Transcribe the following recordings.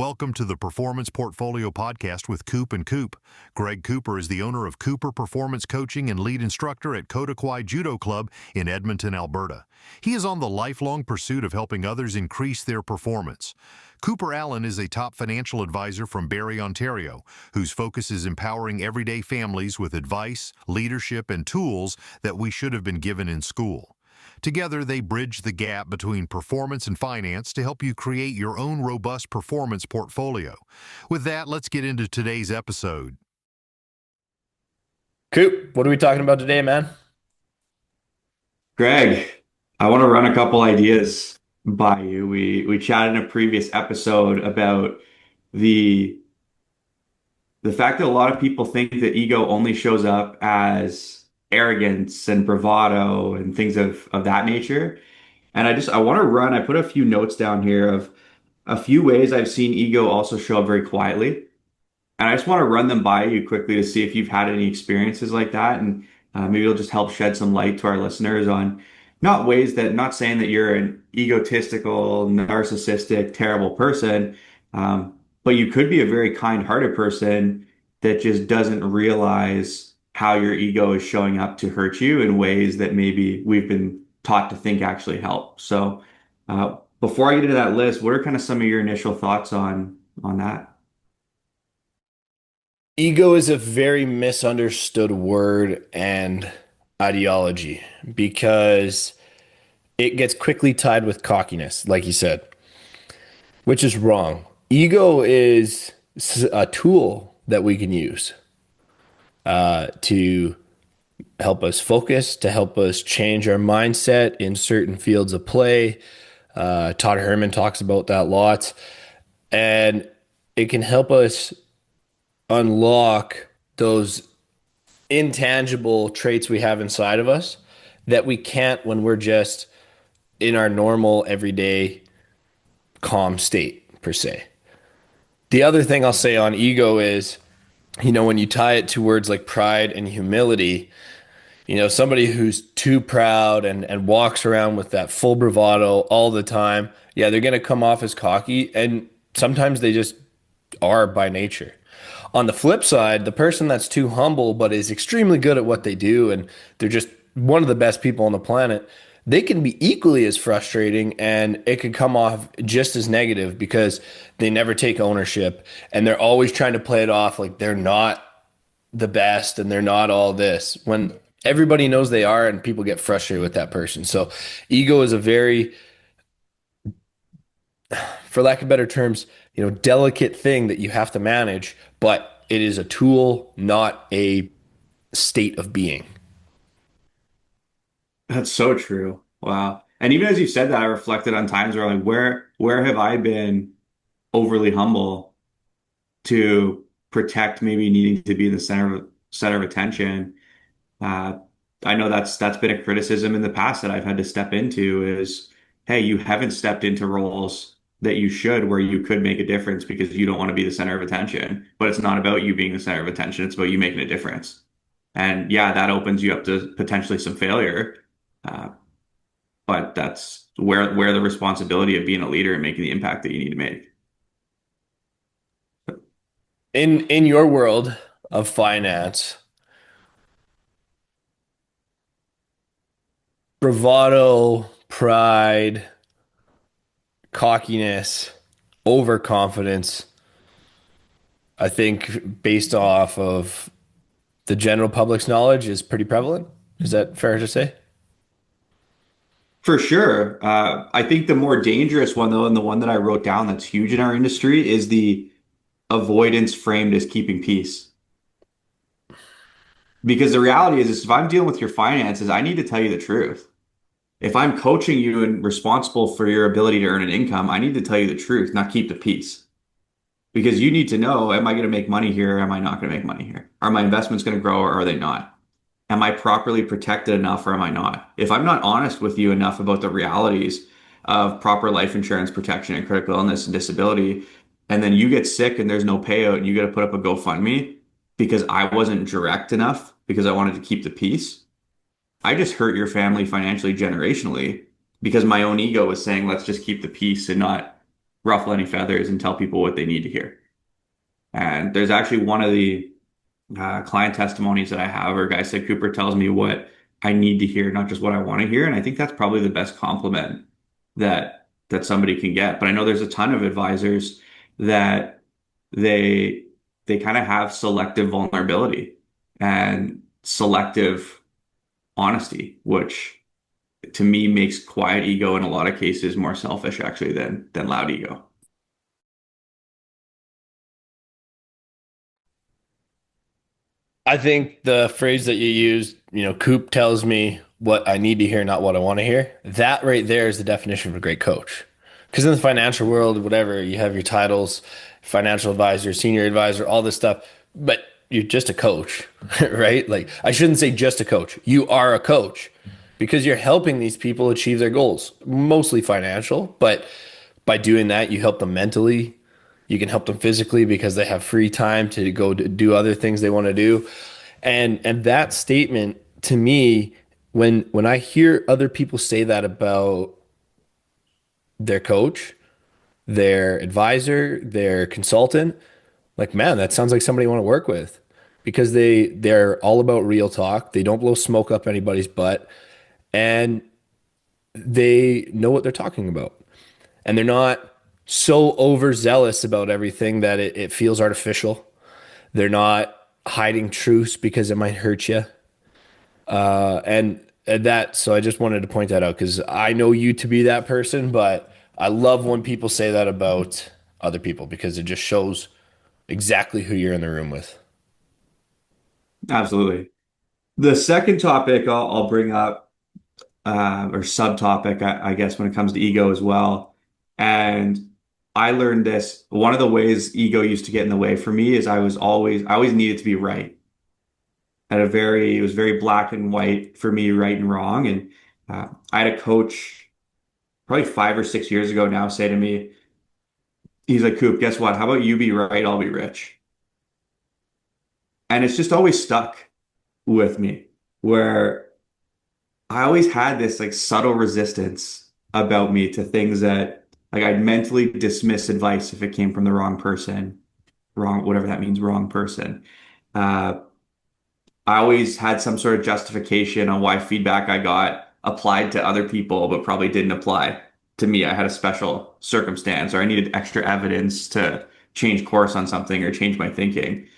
Welcome to the Performance Portfolio Podcast with Coop and Coop. Greg Cooper is the owner of Cooper Performance Coaching and lead instructor at Kodakwai Judo Club in Edmonton, Alberta. He is on the lifelong pursuit of helping others increase their performance. Cooper Allen is a top financial advisor from Barrie, Ontario, whose focus is empowering everyday families with advice, leadership, and tools that we should have been given in school. Together, they bridge the gap between performance and finance to help you create your own robust performance portfolio. With that, let's get into today's episode. Coop, what are we talking about today, man? Greg, I want to run a couple ideas by you. We chatted in a previous episode about the the fact that a lot of people think that ego only shows up as arrogance and bravado and things of that nature. And I want to run, I put a few notes down here of a few ways I've seen ego also show up very quietly. And I just want to run them by you quickly to see if you've had any experiences like that. And maybe it'll just help shed some light to our listeners on not saying that you're an egotistical, narcissistic, terrible person, but you could be a very kind-hearted person that just doesn't realize how your ego is showing up to hurt you in ways that maybe we've been taught to think actually help. So, before I get into that list, what are kind of some of your initial thoughts on that? Ego is a very misunderstood word and ideology because it gets quickly tied with cockiness, like you said, which is wrong. Ego is a tool that we can use to help us focus, to help us change our mindset in certain fields of play. Todd Herman talks about that lots, and it can help us unlock those intangible traits we have inside of us that we can't when we're just in our normal, everyday, calm state, per se. The other thing I'll say on ego is, when you tie it to words like pride and humility, somebody who's too proud and walks around with that full bravado all the time, yeah, they're going to come off as cocky, and sometimes they just are by nature. On the flip side, the person that's too humble but is extremely good at what they do and they're just one of the best people on the planet, they can be equally as frustrating and it could come off just as negative because they never take ownership and they're always trying to play it off like they're not the best and they're not all this when everybody knows they are and people get frustrated with that person. So ego is a very, for lack of better terms, delicate thing that you have to manage, but it is a tool, not a state of being. That's so true. Wow. And even as you said that, I reflected on times where like where have I been overly humble to protect maybe needing to be in the center of attention. Uh, I know that's been a criticism in the past that I've had to step into is, hey, you haven't stepped into roles that you should where you could make a difference because you don't want to be the center of attention. But it's not about you being the center of attention, it's about you making a difference. And yeah, that opens you up to potentially some failure. Uh, but that's where the responsibility of being a leader and making the impact that you need to make. In your world of finance, bravado, pride, cockiness, overconfidence, I think based off of the general public's knowledge is pretty prevalent. Is that fair to say? For sure. I think the more dangerous one, though, and the one that I wrote down that's huge in our industry is the avoidance framed as keeping peace. Because the reality is if I'm dealing with your finances, I need to tell you the truth. If I'm coaching you and responsible for your ability to earn an income, I need to tell you the truth, not keep the peace. Because you need to know, am I going to make money here? Or am I not going to make money here? Are my investments going to grow or are they not? Am I properly protected enough or am I not? If I'm not honest with you enough about the realities of proper life insurance protection and critical illness and disability, and then you get sick and there's no payout and you got to put up a GoFundMe because I wasn't direct enough because I wanted to keep the peace, I just hurt your family financially, generationally, because my own ego was saying, let's just keep the peace and not ruffle any feathers and tell people what they need to hear. And there's actually one of the client testimonies that I have where a guy said Cooper tells me what I need to hear, not just what I want to hear. And I think that's probably the best compliment that somebody can get. But I know there's a ton of advisors that they they kind of have selective vulnerability and selective honesty, which to me makes quiet ego in a lot of cases more selfish actually than loud ego. I think the phrase that you used, Coop tells me what I need to hear, not what I want to hear. That right there is the definition of a great coach. Because in the financial world, whatever, you have your titles, financial advisor, senior advisor, all this stuff, but you're just a coach, right? Like, I shouldn't say just a coach. You are a coach because you're helping these people achieve their goals, mostly financial, but by doing that, you help them mentally. You can help them physically because they have free time to go do other things they want to do. And that statement to me, when I hear other people say that about their coach, their advisor, their consultant, like, man, that sounds like somebody you want to work with because they're all about real talk. They don't blow smoke up anybody's butt and they know what they're talking about. And they're not so overzealous about everything that it feels artificial. They're not hiding truths because it might hurt you. And that, so I just wanted to point that out because I know you to be that person, but I love when people say that about other people because it just shows exactly who you're in the room with. Absolutely. The second topic I'll bring up, or subtopic, I guess, when it comes to ego as well. And I learned this. One of the ways ego used to get in the way for me is I always needed to be right. It was very black and white for me, right and wrong. And I had a coach probably 5 or 6 years ago now say to me, he's like, Coop, guess what? How about you be right? I'll be rich. And it's just always stuck with me where I always had this like subtle resistance about me to things that like I'd mentally dismiss advice if it came from the wrong person, wrong, whatever that means, wrong person. Uh, I always had some sort of justification on why feedback I got applied to other people, but probably didn't apply to me. I had a special circumstance or I needed extra evidence to change course on something or change my thinking.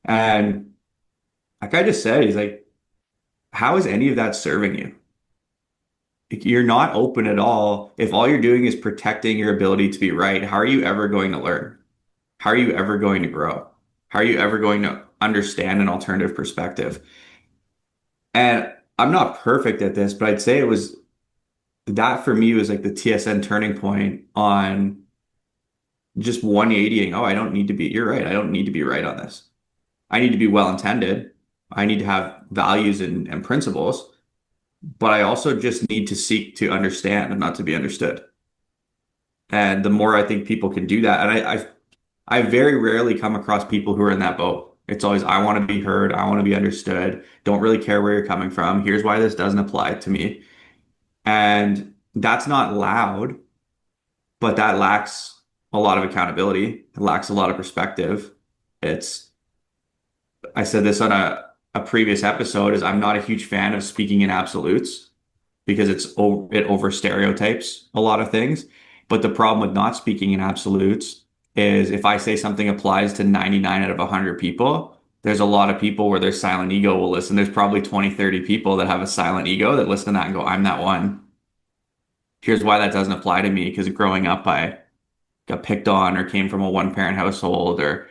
And like I just said, he's like, how is any of that serving you? You're not open at all. If all you're doing is protecting your ability to be right, how are you ever going to learn? How are you ever going to grow? How are you ever going to understand an alternative perspective? And I'm not perfect at this, but I'd say it was that for me was like the TSN turning point on just 180ing. Oh, I don't need to be, you're right. I don't need to be right on this. I need to be well intended. I need to have values and principles, but I also just need to seek to understand and not to be understood. And the more I think people can do that, and I very rarely come across people who are in that boat. It's always, I want to be heard. I want to be understood. Don't really care where you're coming from. Here's why this doesn't apply to me. And that's not loud, but that lacks a lot of accountability. It lacks a lot of perspective. It's, I said this on a previous episode, is I'm not a huge fan of speaking in absolutes because it over stereotypes a lot of things. But the problem with not speaking in absolutes is if I say something applies to 99 out of 100 people, there's a lot of people where their silent ego will listen. There's probably 20, 30 people that have a silent ego that listen to that and go, I'm that one. Here's why that doesn't apply to me because growing up, I got picked on or came from a one parent household or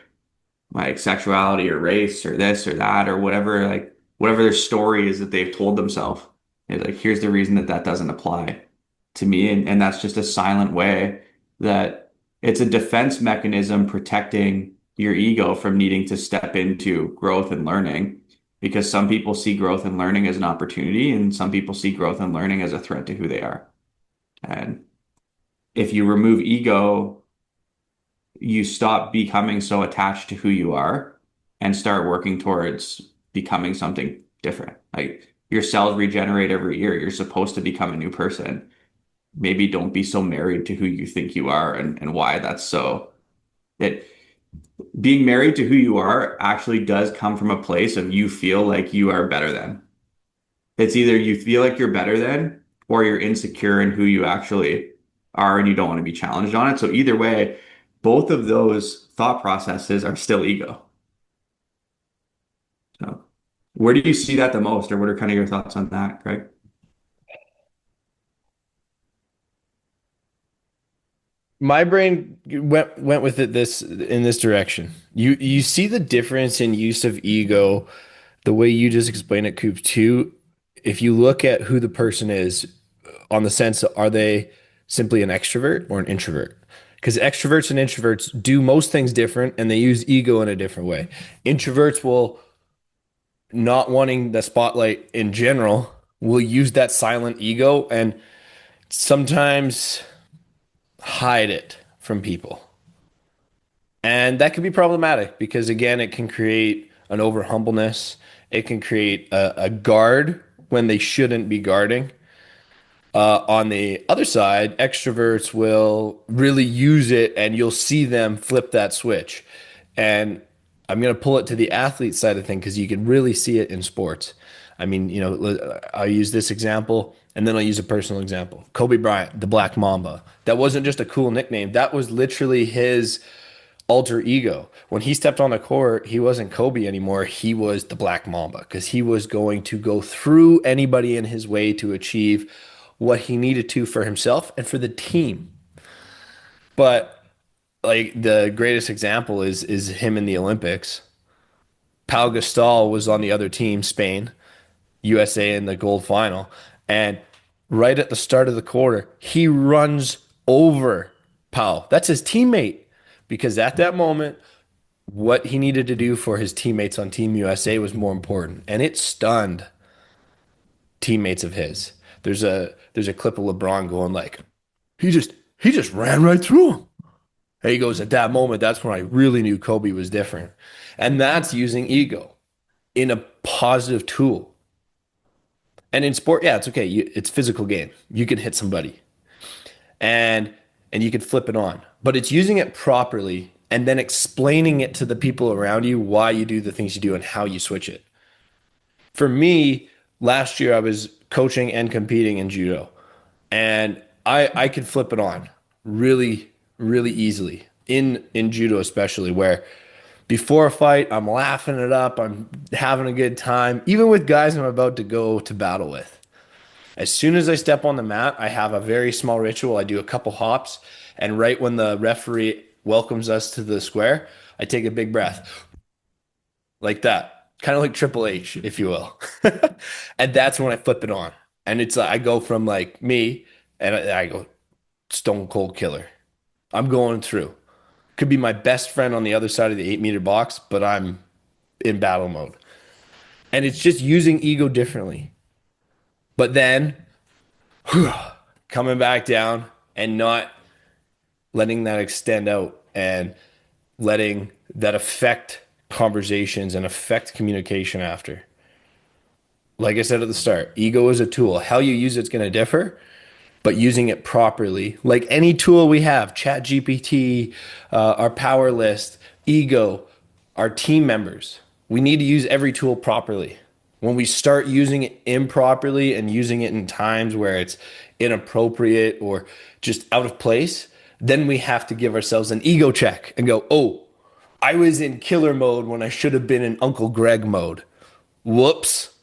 like sexuality or race or this or that or whatever, like whatever their story is that they've told themselves. It's like, here's the reason that that doesn't apply to me. And that's just a silent way that it's a defense mechanism protecting your ego from needing to step into growth and learning. Because some people see growth and learning as an opportunity, and some people see growth and learning as a threat to who they are. And if you remove ego, you stop becoming so attached to who you are and start working towards becoming something different. Like your cells regenerate every year. You're supposed to become a new person. maybe don't be so married to who you think you are and why that's so. It being married to who you are actually does come from a place of you feel like you are better than. It's either you feel like you're better than or you're insecure in who you actually are and you don't want to be challenged on it. So either way, both of those thought processes are still ego. So where do you see that the most, or what are kind of your thoughts on that, Craig? My brain went with it this in this direction. You see the difference in use of ego, the way you just explained it, Coop, too. If you look at who the person is on the sense, are they simply an extrovert or an introvert? Because extroverts and introverts do most things different and they use ego in a different way. Introverts will, not wanting the spotlight in general, will use that silent ego and sometimes hide it from people. And that can be problematic because, again, it can create an over humbleness. It can create a guard when they shouldn't be guarding. On the other side, extroverts will really use it and you'll see them flip that switch. And I'm going to pull it to the athlete side of things because you can really see it in sports. I mean, I'll use this example and then I'll use a personal example. Kobe Bryant, the Black Mamba. That wasn't just a cool nickname, that was literally his alter ego. When he stepped on the court, he wasn't Kobe anymore. He was the Black Mamba because he was going to go through anybody in his way to achieve what he needed to for himself and for the team. But like the greatest example is him in the Olympics. Pau Gasol was on the other team, Spain, USA in the gold final, and right at the start of the quarter, he runs over Pau. That's his teammate because at that moment what he needed to do for his teammates on Team USA was more important, and it stunned teammates of his. There's a clip of LeBron going like, he just ran right through him. And he goes, at that moment, that's when I really knew Kobe was different. And that's using ego in a positive tool. And in sport, yeah, it's okay. It's physical game. You can hit somebody and you can flip it on. But it's using it properly and then explaining it to the people around you why you do the things you do and how you switch it. For me, last year I was coaching and competing in judo, and I could flip it on really really easily in judo, especially where before a fight I'm laughing it up, I'm having a good time, even with guys I'm about to go to battle with. As soon as I step on the mat, I have a very small ritual. I do a couple hops, and right when the referee welcomes us to the square, I take a big breath like that, kind of like Triple H, if you will. And that's when I flip it on. And it's like I go from like me and I go stone cold killer. I'm going through. Could be my best friend on the other side of the 8 meter box, but I'm in battle mode. And it's just using ego differently. But then coming back down and not letting that extend out and letting that affect conversations and affect communication after. Like I said at the start, ego is a tool. How you use it's going to differ, but using it properly, like any tool we have, Chat GPT, our power list, ego, our team members, we need to use every tool properly. When we start using it improperly and using it in times where it's inappropriate or just out of place, then we have to give ourselves an ego check and go, oh, I was in killer mode when I should have been in Uncle Greg mode. Whoops.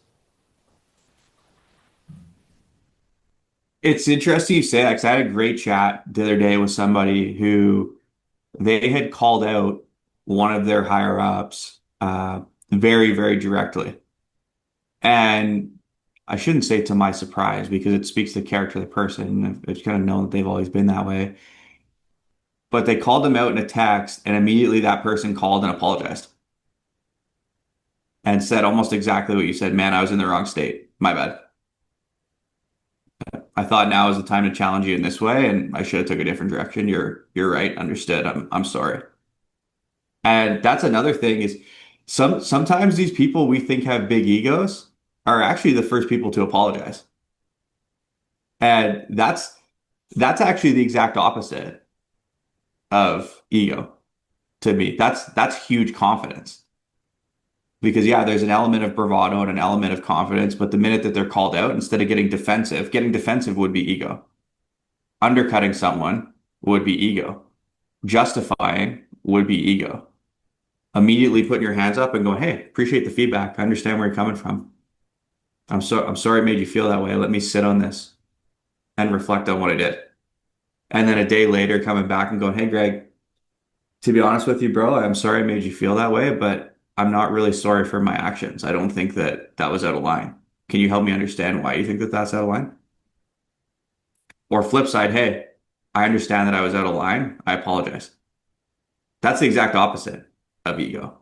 It's interesting you say that because I had a great chat the other day with somebody who they had called out one of their higher ups very, very directly. And I shouldn't say to my surprise because it speaks to the character of the person. I've kind of known that they've always been that way. But they called them out in a text, and immediately that person called and apologized and said almost exactly what you said. Man, I was in the wrong state. My bad. I thought now is the time to challenge you in this way, and I should have took a different direction. You're right. Understood. I'm sorry. And that's another thing is sometimes these people we think have big egos are actually the first people to apologize. And That's actually the exact opposite of ego to me. That's huge confidence. Because yeah, there's an element of bravado and an element of confidence, but the minute that they're called out, instead of getting defensive would be ego. Undercutting someone would be ego. Justifying would be ego. Immediately putting your hands up and going, "Hey, appreciate the feedback. I understand where you're coming from. I'm sorry it made you feel that way. Let me sit on this and reflect on what I did." And then a day later coming back and going, "Hey, Greg, to be honest with you, bro, I'm sorry I made you feel that way, but I'm not really sorry for my actions. I don't think that that was out of line. Can you help me understand why you think that that's out of line?" Or flip side, "Hey, I understand that I was out of line. I apologize." That's the exact opposite of ego.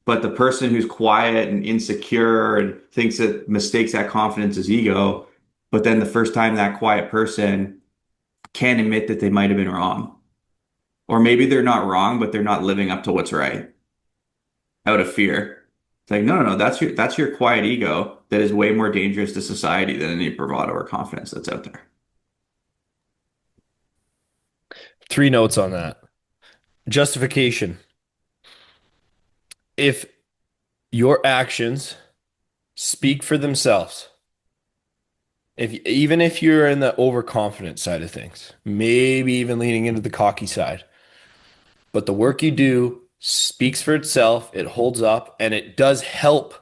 But the person who's quiet and insecure and thinks that mistakes that confidence as ego, but then the first time that quiet person can't admit that they might have been wrong. Or maybe they're not wrong, but they're not living up to what's right out of fear. It's like, no, that's your quiet ego that is way more dangerous to society than any bravado or confidence that's out there. Three notes on that. Justification. If your actions speak for themselves, even if you're in the overconfident side of things, maybe even leaning into the cocky side, but the work you do speaks for itself, it holds up, and it does help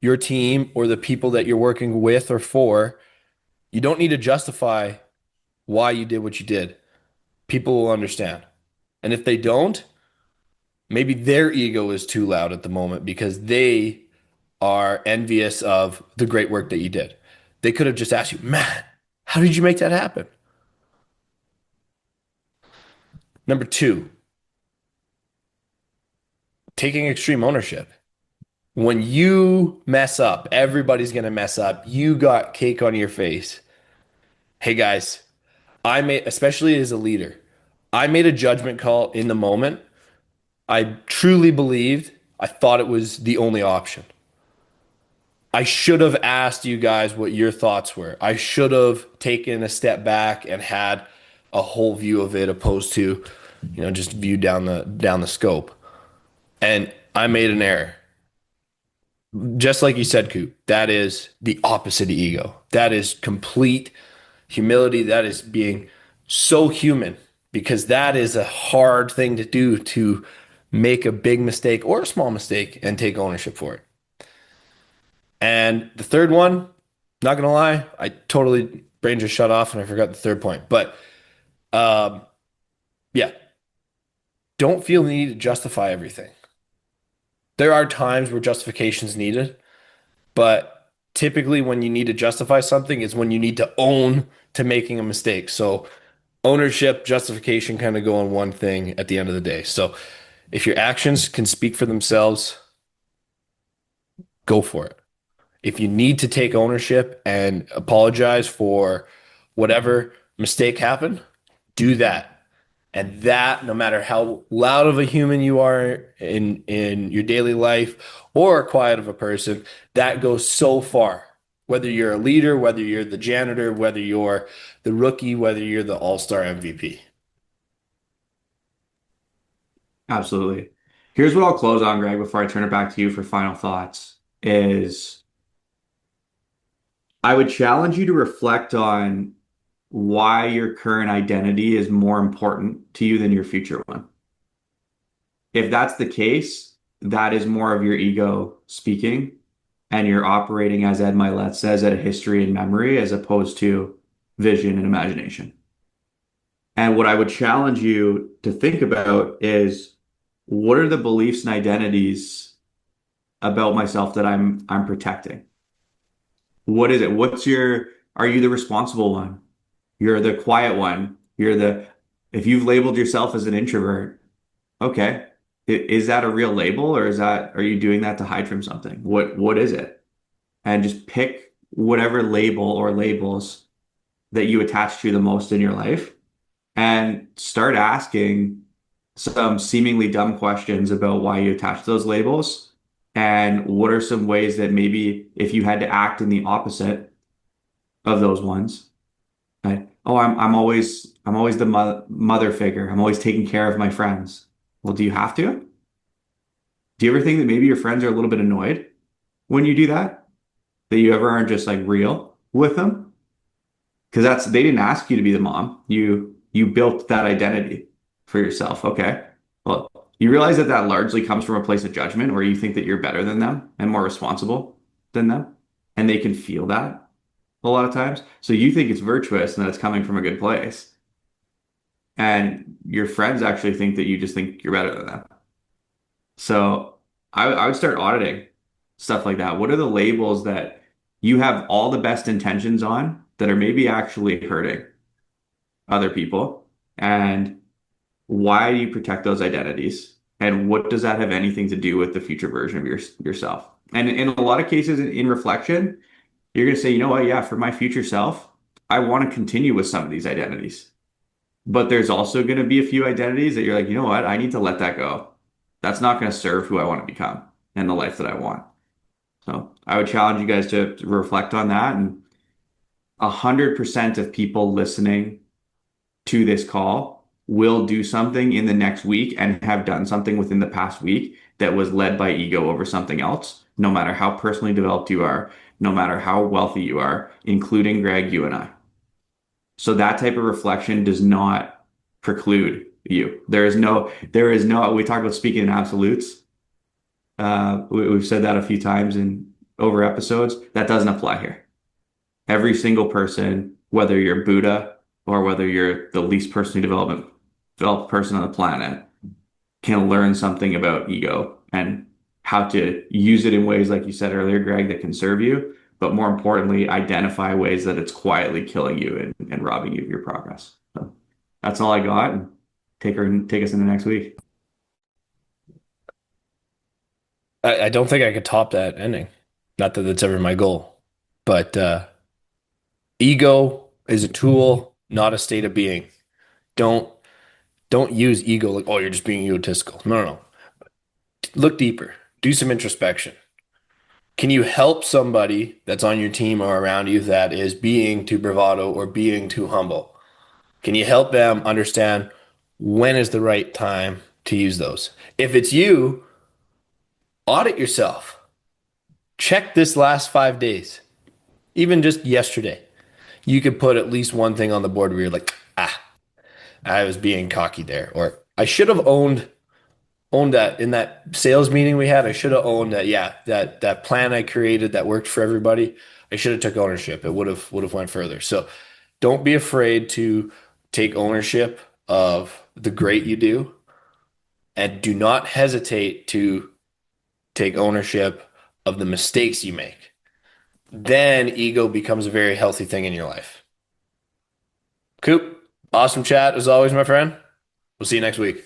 your team or the people that you're working with or for, you don't need to justify why you did what you did. People will understand. And if they don't, maybe their ego is too loud at the moment because they are envious of the great work that you did. They could have just asked you, "Man, how did you make that happen?" Number two, taking extreme ownership. When you mess up, everybody's going to mess up. You got cake on your face. Hey guys, especially as a leader, I made a judgment call in the moment. I truly believed, I thought it was the only option. I should have asked you guys what your thoughts were. I should have taken a step back and had a whole view of it opposed to, just view down the scope. And I made an error. Just like you said, Coop, that is the opposite of ego. That is complete humility. That is being so human because that is a hard thing to do, to make a big mistake or a small mistake and take ownership for it. And the third one, not gonna lie, I totally brain just shut off and I forgot the third point. But um, yeah, don't feel the need to justify everything. There are times where justification is needed, but typically when you need to justify something is when you need to own to making a mistake. So ownership, justification kind of go on one thing at the end of the day. So if your actions can speak for themselves, go for it. If you need to take ownership and apologize for whatever mistake happened, do that. And that, no matter how loud of a human you are in your daily life or quiet of a person, that goes so far. Whether you're a leader, whether you're the janitor, whether you're the rookie, whether you're the all-star MVP. Absolutely. Here's what I'll close on, Greg, before I turn it back to you for final thoughts, is I would challenge you to reflect on why your current identity is more important to you than your future one. If that's the case, that is more of your ego speaking, and you're operating, as Ed Milet says, at a history and memory as opposed to vision and imagination. And what I would challenge you to think about is, what are the beliefs and identities about myself that I'm protecting? What is it? Are you the responsible one? You're the quiet one. If you've labeled yourself as an introvert, okay. Is that a real label, or are you doing that to hide from something? What is it? And just pick whatever label or labels that you attach to the most in your life and start asking some seemingly dumb questions about why you attach those labels and what are some ways that maybe if you had to act in the opposite of those ones, right? Oh, I'm always the mother figure. I'm always taking care of my friends. Well, do you have to? Do you ever think that maybe your friends are a little bit annoyed when you do that? That you ever aren't just like real with them? Because they didn't ask you to be the mom. You built that identity for yourself. Okay. Well, you realize that that largely comes from a place of judgment where you think that you're better than them and more responsible than them, and they can feel that a lot of times. So you think it's virtuous and that it's coming from a good place, and your friends actually think that you just think you're better than them. So I would start auditing stuff like that. What are the labels that you have all the best intentions on that are maybe actually hurting other people? And why do you protect those identities? And what does that have anything to do with the future version of yourself? And in a lot of cases, in reflection, you're going to say, you know what? Yeah, for my future self, I want to continue with some of these identities. But there's also going to be a few identities that you're like, you know what? I need to let that go. That's not going to serve who I want to become and the life that I want. So I would challenge you guys to reflect on that. And 100% of people listening to this call will do something in the next week and have done something within the past week that was led by ego over something else, no matter how personally developed you are, no matter how wealthy you are, including Greg, you and I. So that type of reflection does not preclude you. There is no, we talked about speaking in absolutes. We've said that a few times in over episodes. That doesn't apply here. Every single person, whether you're Buddha or whether you're the least personally developed person on the planet, can learn something about ego and how to use it in ways, like you said earlier, Greg, that can serve you, but more importantly, identify ways that it's quietly killing you and robbing you of your progress. So that's all I got. And take us into next week. I don't think I could top that ending. Not that that's ever my goal, but ego is a tool, not a state of being. Don't don't use ego like, oh, you're just being egotistical. No, no, no. Look deeper. Do some introspection. Can you help somebody that's on your team or around you that is being too bravado or being too humble? Can you help them understand when is the right time to use those? If it's you, audit yourself. Check this last 5 days, even just yesterday. You could put at least one thing on the board where you're like, ah, I was being cocky there, or I should have owned that in that sales meeting we had. I should have owned that. Yeah, that plan I created that worked for everybody. I should have took ownership. It would have went further. So don't be afraid to take ownership of the great you do, and do not hesitate to take ownership of the mistakes you make. Then ego becomes a very healthy thing in your life. Coop, awesome chat as always, my friend. We'll see you next week.